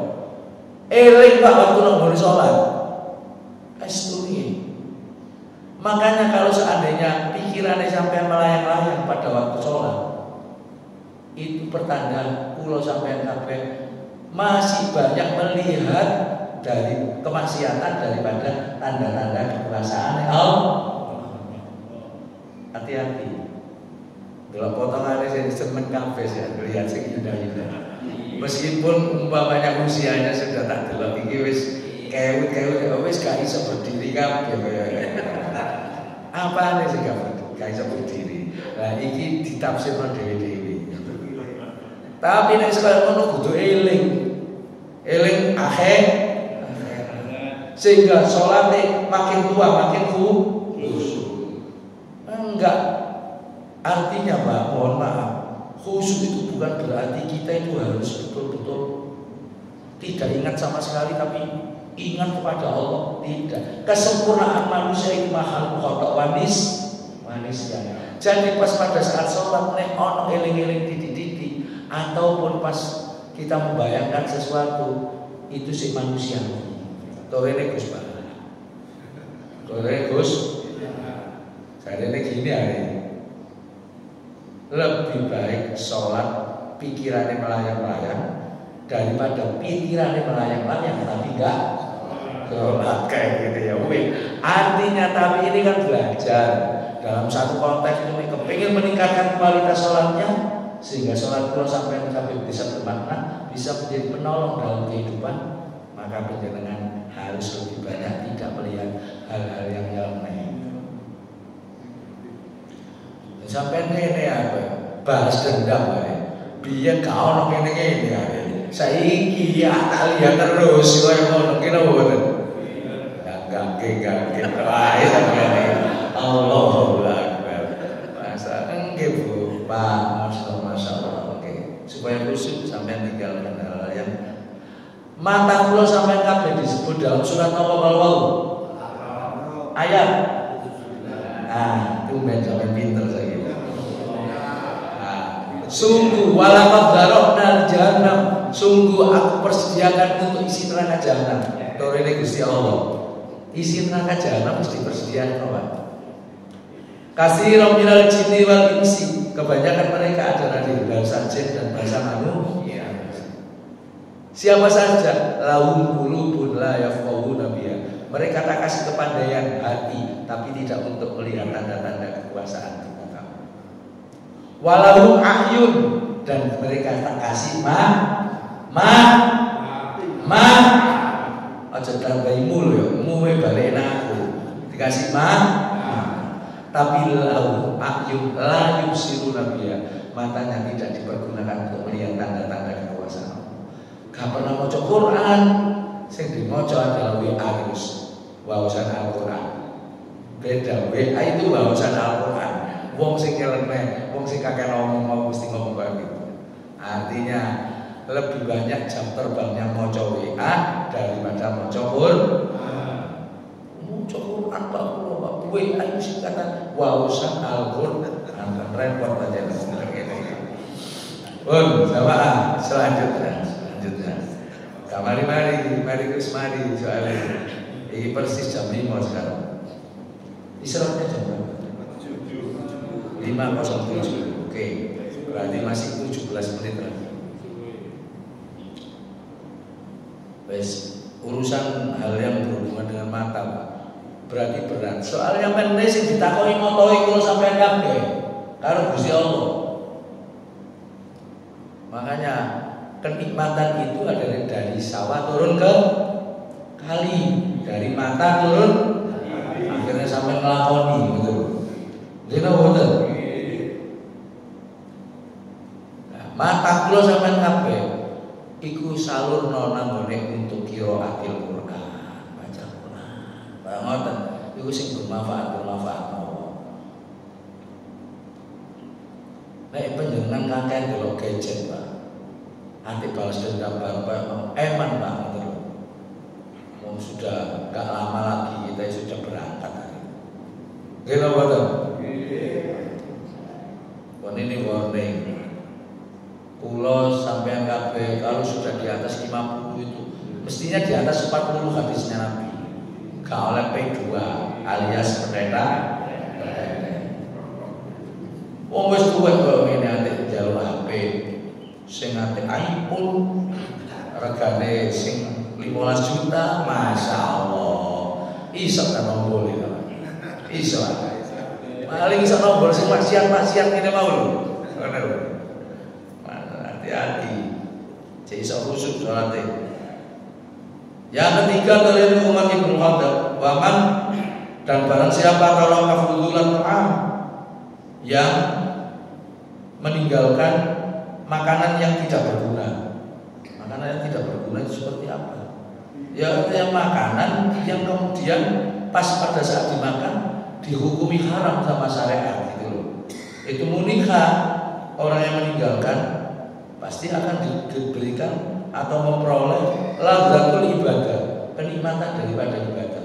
Eling Pak waktu nang sholat. Esturi. Makanya kalau seandainya pikirannya sampai melayang-layang pada waktu sholat, itu pertanda kula sampean kabeh masih banyak melihat dari kemaksiatan daripada tanda-tanda kekuasaan Allah. Hati-hati. Kalau potongannya saya seneng kabeh ya, lihat sing indah-indah. Meskipun umpamanya usianya sudah tak delok iki wis kewit-kewit wis gak iso berdiri kabeh kaya. Apane sing gak iso berdiri. Nah iki ditafsirno dhewe-dhewe. Tapi nek sekali ngono kudu eling. Eling akhir sehingga sholatnya makin tua makin khusyuk. Enggak. Artinya Pak, mohon maaf, khusyuk itu bukan berarti kita itu harus betul-betul tidak ingat sama sekali, tapi ingat kepada Allah. Tidak. Kesempurnaan manusia itu mahal khotok manis ya. Jadi pas pada saat sholat nek ono eling-eling titik-titik, ataupun pas kita membayangkan sesuatu itu si manusia. Torene Gus Pak. Torene Gus. Karena gini hari. Lebih baik sholat pikirannya melayang-layang daripada pikirannya melayang-layang tapi enggak sholat kayak gitu ya. Artinya tapi ini kan belajar dalam satu konteks ini kepingin meningkatkan kualitas sholatnya sehingga sholat kalau sampai bisa bermakna, bisa menjadi penolong dalam kehidupan, maka penjenengan harus lebih banyak tidak melihat hal-hal yang nyeleneh. Sampai ini apa? Balas dendam ya. Biar kau nak ini ya. Saiki ya tak lihat terus kau mau kira apa? Gak. Wah itu begini. Allahu Akbar. Masa enggak bu, Pak, masya Allah. Oke. Supaya khusyuk sampai tinggalkan hal yang mata kula sampai kabeh disebut dalam surat apa ayat. Nah, itu sampai pinter saya. Sungguh walaqad dzara'na jahannam, sungguh aku persediakan untuk isi neraka jahanam. Torene Gusti Allah. Isi neraka jahanam mesti persediaan apa? Katsiran minal jinni wal insi. Kebanyakan mereka adalah dari bangsa jin dan bangsa manusia. Siapa saja lahum qulubun la yafqahuna biha. Mereka tak kasih kepandaian hati tapi tidak untuk melihat tanda-tanda kekuasaan. Walau ayun dan mereka tak kasih aja tambahi mul ya muwe balik aku dikasih tapi lau ayun la yusiru nabiya matanya tidak dipergunakan untuk melihat tanda-tanda kekuasaan. Gak pernah maca Quran sing dimaca adalah WA terus wawasan Al-Quran. Beda WA itu wawasan Al-Quran. Wong sing nyeleneh, wong sing kakek ngomong mesti ngomong kayak gitu. Artinya lebih banyak jam terbangnya maca WA daripada maca Quran. Maca Quran Pak WA itu singkatan wawasan Al-Quran. Repot aja sama selanjutnya. Mari Gus mari soalnya ini persis jam 5 sekarang. Istirahatnya jam berapa? 5:07. Oke, berarti masih 17 menit lagi. Wes, urusan hal yang berhubungan dengan mata, Pak. Berarti berat. Soalnya pendek sing ditakoni motoe kula sampean kabeh karo Gusti Allah. Makanya kenikmatan itu adalah dari sawah turun ke kali, dari mata turun akhirnya sampai ngelakoni gitu. Dene wonten. Mata kula sampean kabeh iku salurna nanggone untuk qiraatil Quran, baca Quran. Ngoten, iku sing bermanfaat mawon. Nek panjenengan kakek delok gadget, Pak. Nanti balas dendam Bapak eman banget terus. Mau sudah gak lama lagi kita sudah berangkat hari. Gila betul. Ini warning. Pulau sampai kabeh kalau sudah di atas 50 itu mestinya di atas 40 hadisnya Nabi. Gak oleh P2 alias pendeta. Wong wis tuwek kok ngene ate njaluk HP. Sing ate iPhone regane sing 15 juta, Masya Allah. Iso kan nombol itu. Iso. Paling iso nombol sing maksiat ngene mau lho. Ngono lho. Hati-hati. Cek iso khusyuk salate. Yang ketiga dari umat Ibnu Khattab, waman dan barang siapa kalau kafudzulan ta'am yang meninggalkan makanan yang tidak berguna. Makanan yang tidak berguna itu seperti apa? Ya, yang makanan yang kemudian pas pada saat dimakan dihukumi haram sama syariat gitu loh. Itu munikah orang yang meninggalkan pasti akan diberikan atau memperoleh ladzatul ibadah, kenikmatan daripada ibadah.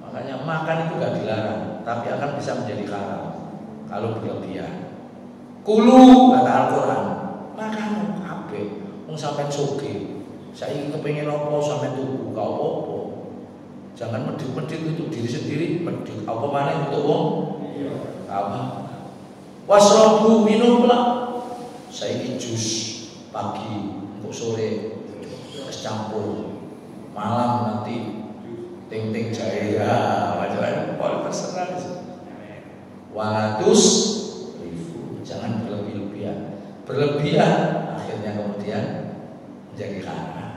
Makanya makan itu gak dilarang, tapi akan bisa menjadi haram kalau berlebihan. Kulu kata Al-Quran. Makan kabeh. Wong sampean sugih. Saiki kepengin apa sampean tuku gak apa-apa. Jangan medit-medit untuk diri sendiri, medit apa maneh untuk wong. Apa? Wasrobu minumlah. Saiki jus pagi, untuk sore es campur. Malam nanti ting-ting jahe ya, macam-macam terserah. Walatus jangan berlebihan akhirnya kemudian menjadi haram.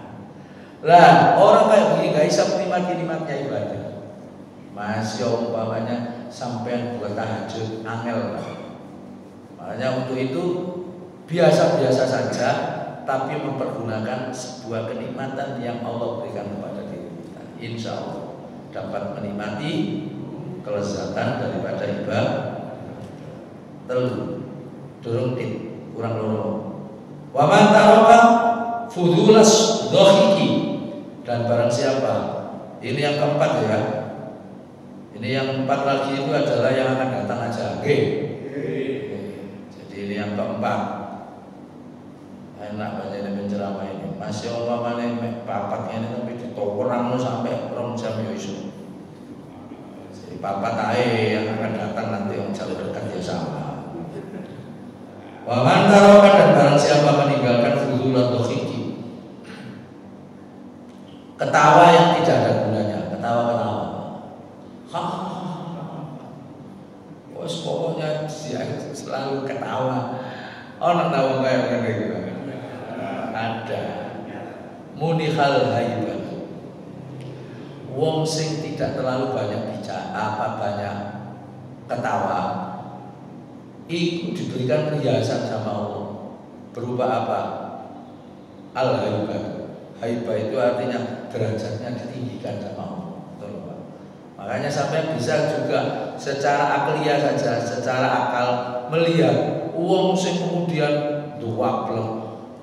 Lah orang kayak begini gak bisa menikmati-nikmatnya ibadah. Masya umpamanya sampai buat tahajud angel. Makanya untuk itu biasa-biasa saja, tapi mempergunakan sebuah kenikmatan yang Allah berikan kepada diri kita. Insya Allah dapat menikmati kelezatan daripada ibadah. Telu durung kurang loro. Wa man taraka fudulas dhahiki, dan barang siapa, ini yang keempat ya. Ini yang keempat lagi itu adalah yang akan datang aja. Oke. Jadi ini yang keempat. Enak banyak penceramah ini. Masih umpamane papat ini tapi ditokorang sampai 2 jam ya iso. Jadi papat ae yang akan datang nanti yang jalur dekat ya sama. Wa man taraka, dan barang siapa meninggalkan fudulat dhahiki, ketawa yang tidak ada gunanya, ketawa. Bos pokoknya dia selalu ketawa. Orang tahu kayak gitu. Ada munihal haibat. Wong sing tidak terlalu banyak bicara, banyak ketawa, itu diberikan perhiasan sama Allah. Berupa apa? Al-haibah. Haibah itu artinya derajatnya ditinggikan sama Allah. Makanya sampai bisa juga secara akliah saja, secara akal melihat wong sing kemudian duwablek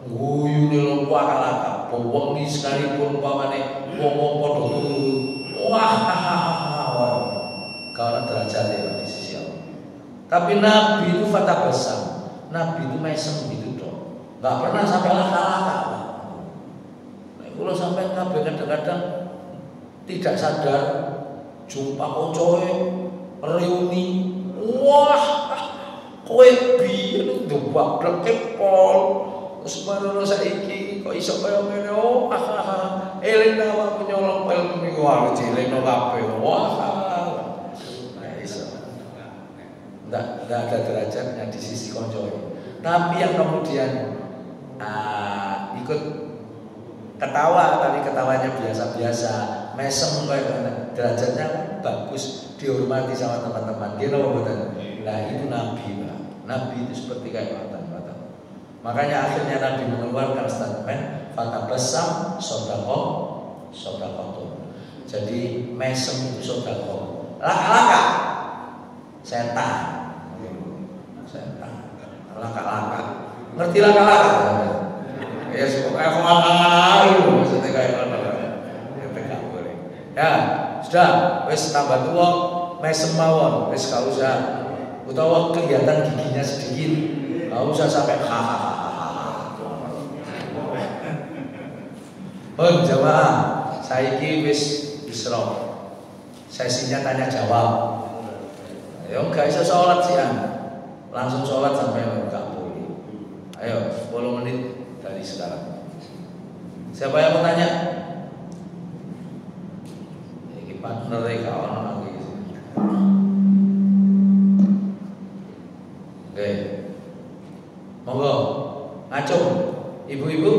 guyune lawak wengi sekalipun umpamane wong padha turu. Wah, kalau derajatnya di sisi Allah. Tapi Nabi itu fatabasam. Nabi itu mesem gitu dong. Enggak pernah sampai laka-laka. Nah, kalau sampai Nabi kadang-kadang tidak sadar jumpa koncoe reuni, wah kowe biyen nduwableke pol terus marono saiki kok iso kaya ngene. Oh eling awakmu nyolong pel niku wae dilekno kabeh. Wah iso ndak ada derajatnya di sisi koncoe. Tapi yang kemudian ikut ketawa, tapi ketawanya biasa-biasa, mesem kayak derajatnya bagus, dihormati sama teman-teman. Gitu betul. Nah itu Nabi, Pak. Nabi itu seperti kayak mata-mata. Makanya akhirnya Nabi mengeluarkan statement fatabasam sodaqah. Jadi mesem itu sodaqah. Laka-laka setan. Laka-laka. Ngerti laka-laka? Ya sekolah maksudnya kayak mana? Enggak boleh. Ya, sudah, wis tambah tua, mesem mawon, wis gak usah. Utawa kelihatan giginya sedikit, gak usah sampai hahaha. Oh jamaah, saiki wis isra. Sesinya tanya jawab. Ya enggak bisa sholat siang, langsung sholat sampai enggak boleh. Ayo 10 menit dari sekarang. Siapa yang mau tanya? Ini partner kawan lagi. Oke, monggo ngacung, ibu-ibu.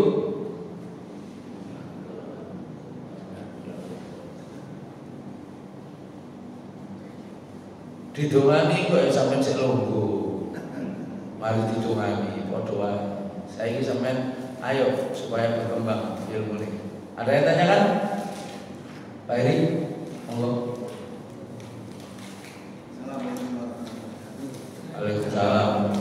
Didongani kok sampean sik longgo. Mari didongani padha wae. Saiki sampean ayo supaya berkembang ilmu ini. Ada yang tanya kan? Pak Eri, monggo. Waalaikumsalam.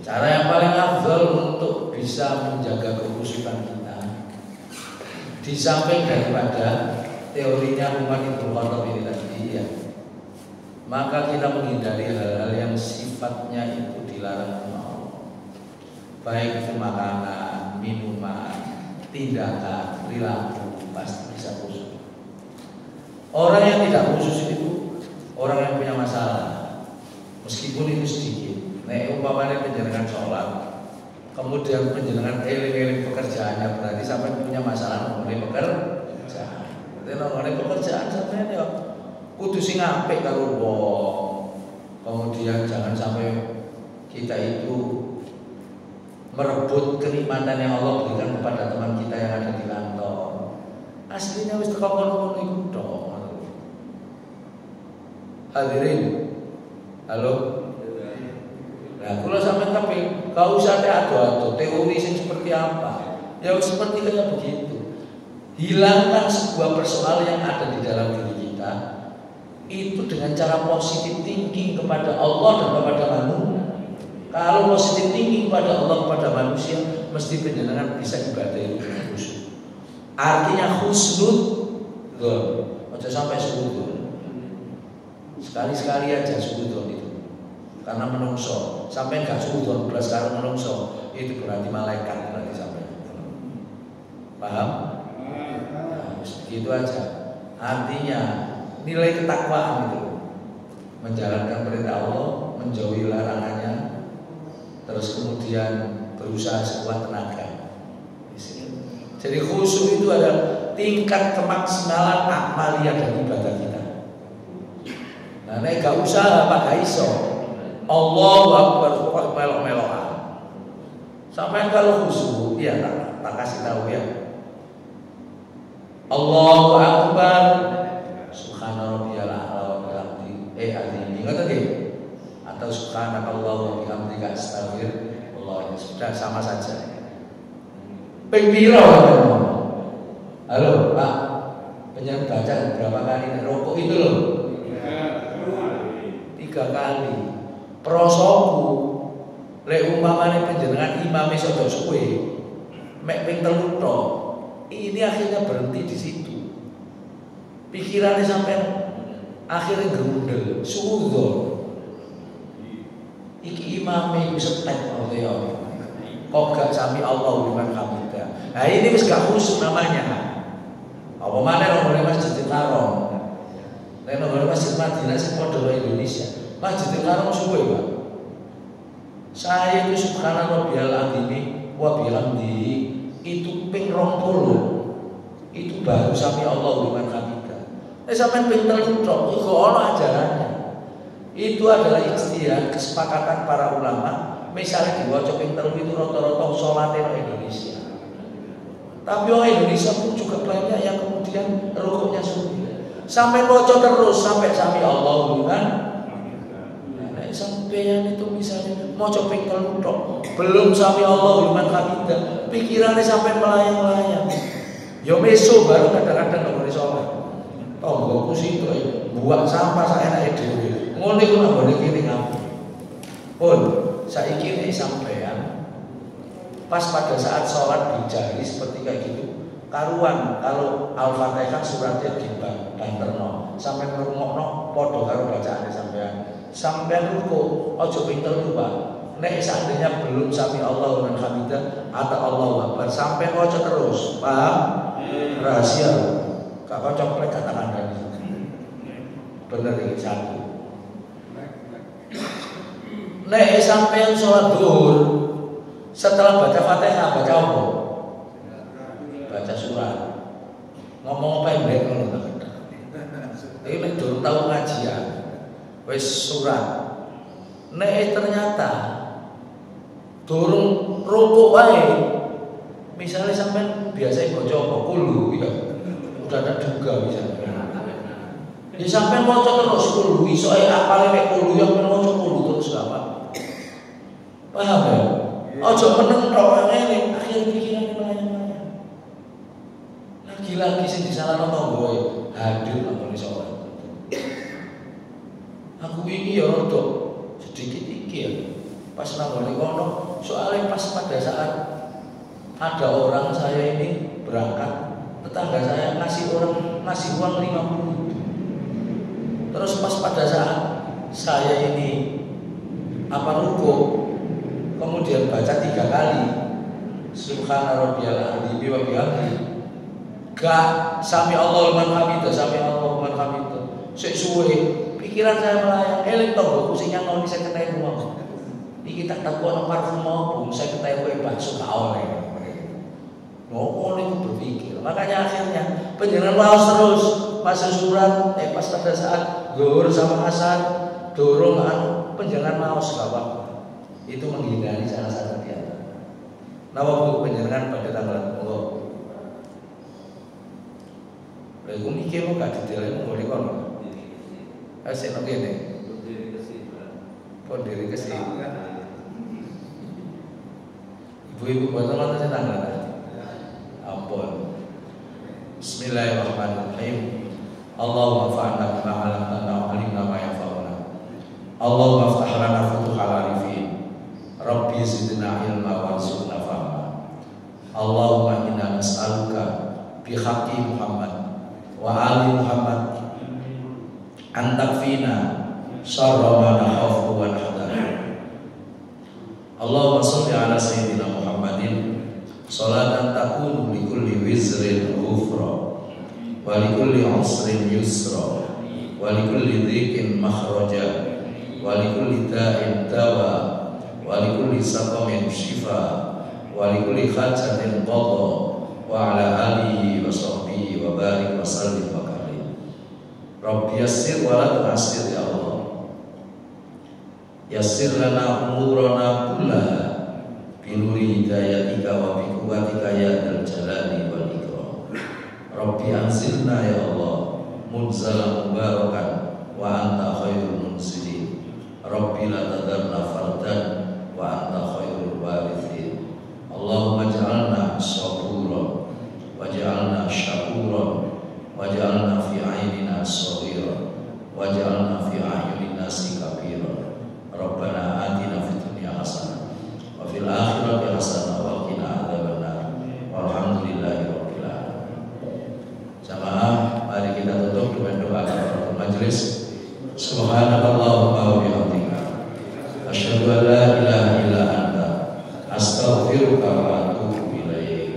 Cara yang paling afdal untuk bisa menjaga kekhusyukan kita, di samping daripada teorinya Umar Ibn Khattab ini tadi ya, maka kita menghindari hal-hal yang sifatnya itu dilarang Allah, baik itu makanan, minuman, tindakan, perilaku, pasti bisa khusyuk. Orang yang tidak khusyuk itu orang yang punya masalah, meskipun itu sedikit. Nek umpamanya penjenengan sholat, kemudian penjenengan eling-eling pekerjaannya, berarti sampai punya masalah mengenai pekerjaan. Berarti mengenai pekerjaan sampai ya kudu sing apik karo wong. Kemudian jangan sampai kita itu merebut kenikmatan yang Allah berikan kepada teman kita yang ada di kantor. Aslinya wis teko kono iku tok. Hadirin, halo. Nah, kalau sampai tapi kau usah ado-ado teori seperti apa, ya seperti kayak begitu. Hilangkan sebuah persoalan yang ada di dalam diri kita itu dengan cara positif thinking kepada Allah dan kepada manusia. Kalau positif thinking kepada Allah kepada manusia, mesti penjenengan bisa ibadah itu khusyuk. Artinya husnul dzon, aja sampai suudzon. Sekali-sekali aja suudzon itu. Karena menungso, sampai gak suudzon belas karo menungso, itu berarti malaikat berarti sampai. Paham? Nah, gitu aja. Artinya nilai ketakwaan itu menjalankan perintah Allah, menjauhi larangannya, terus kemudian berusaha sekuat tenaga. Jadi khusyuk itu adalah tingkat kemaksimalan amaliyah dan ibadah kita. Nah, nek gak usah apa gak iso. Allahu Akbar kok melok-melokan. Sampai kalau khusyuk, ya tak kasih tahu ya. Allahu Akbar Subhana rabbiyal a'la wa bihamdi azim. Ingat tadi? Atau subhanakallah wa bihamdika astaghfirullah. Sudah sama saja. Pembiro. Halo, Pak. Pengen baca berapa kali rokok itu loh? 3 kali. Prosoku lek umpamane panjenengan imame sedo suwe mek ping 3 tok. Ini akhirnya berhenti di situ. Pikirannya sampai akhirnya gerundel, suudzon. Iki imame iku setek ora ya. Kok gak sami Allah liman hamidah. Nah ini wis gak khusyuk namanya. Apa maneh nang Masjidil Haram. Nek nang Masjid Madinah sing padha Indonesia. Masjidil Haram suwe, Pak. Saya itu subhanallah biyal azimi wa bihamdi itu ping 20. Itu baru sami Allah liman hamidah. Sampeyan ping 3 tok iku ana ajarannya. Itu adalah ijtihad kesepakatan para ulama. Misalnya diwaca ping 3 itu rata-rata salate nang Indonesia. Tapi orang Indonesia pun juga banyak yang kemudian rukuknya suwi. Sampai waca terus sampai sami Allah liman. Sampeyan itu misalnya mau coping telur belum sami Allah liman hamidah, pikirannya sampai melayang-layang. Yo meso baru kadang-kadang nggak sholat. Tonggoku situ buang sampah saya naik dewi. Ngono iku nang ngene kene ngapu. Pun saiki nek sampeyan pas pada saat sholat dijari seperti kayak gitu. Karuan kalau Al-Fatihah suratnya dibanterno sampai ngrungokno padha karo bacaane sampean. Sampai ruku, ojo pinter lupa. Nek seandainya belum sami Allah liman hamidah atau Allahu Akbar sampai ojo terus, paham? Rahasia. Gak kocok plek katakan tadi. Bener iki satu. Nek sampai sholat zuhur setelah baca Fatihah baca apa? Baca surat. Ngomong pendek ngono ta. Iki nek durung tau ngajian. Wes surat. Nek ternyata durung rukuk wae. Misalnya sampean biasa baca apa kulu ya. Udah ada juga misalnya. Ya sampean maca terus kulu iso apale nek kulu yang maca kulu terus apa? Paham ya? Ojo meneng tok ngene akhir pikiran melayang-layang. Lagi-lagi sing disalahno tangga hadir nang sholat. Aku ini ya rodok sedikit iki ya. pas nanggone kono, soalnya pas pada saat ada orang saya ini berangkat, tetangga saya ngasih uang 50. Terus pas pada saat saya ini ruko, kemudian baca 3 kali Subhana rabbiyal a'la wa bihamdihi, gak sami Allah liman hamidah, sami Allah liman hamidah. Sik suwe pikiran saya melayang, eling tonggoku sing nyangoni 50.000 mau. Iki tak tahu ana parfum opo, 50.000 bakso gak oleh. Ngono iku berpikir. Makanya akhirnya panjenengan waos terus masa surat pas pada saat zuhur sama asar dorongan panjenengan waos gak apa-apa. Itu menghindari salah satu di antara. Napa Bu panjenengan pada tanggal monggo. Lha iku mikir kok gak detail ngene kono. Asik nang kene. Pondiri kesih. Ibu-ibu boten wonten sing tanggal. Ampun. Bismillahirrahmanirrahim. Allahumma fa'alna bima 'allamtana wa 'allimna ma yanfa'una. Allahumma iftah lana futuhal arifin. Rabbi zidna ilma warzuqna fahma. Allahumma inna nas'aluka bi haqqi Muhammad wa ali Muhammad an takfina syarra ma nakhafu wa nahdar. Allahumma shalli ala sayyidina Muhammadin salatan takunu li kulli wizrin ghufra wa li kulli usrin yusra wa li kulli dhikin makhraja wa li kulli da'in dawa wa li kulli saqamin shifa wa li kulli hajatin qada wa ala alihi wa sahbihi wa barik wa sallim wa karim. Rabbi yassir wa la tu'assir ya Allah. Yassir lana umurana kullaha binuri hidayatika wa bi quwwatika ya dzal jalali wal ikram. Rabbi anzilna ya Allah munzalan mubarakan wa anta khairul munzilin. Rabbi la tadarna fardan wa anta khairul warithin. Allahumma ij'alna saburan waj'alna syakuran waj'alna fi a'yunina shaghira waj'alna fi a'yunin nasi kabira. Rabbana atina fid dunya hasanah wa fil akhirati hasanah wa qina adzabannar. Walhamdulillahi rabbil alamin. Jamaah, mari kita tutup dengan doa kafaratul majelis. Subhanakallahumma wa bihamdika asyhadu an la ilaha illa anta astaghfiruka wa atubu ilaik.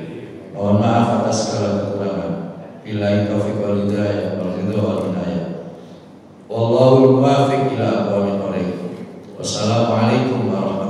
Mohon maaf atas segala kekurangan. Billahi taufiq wal hidayah wal ridha wal inayah. Wallahu muwaffiq ila aqwamit thoriq. Wassalamualaikum warahmatullahi wabarakatuh.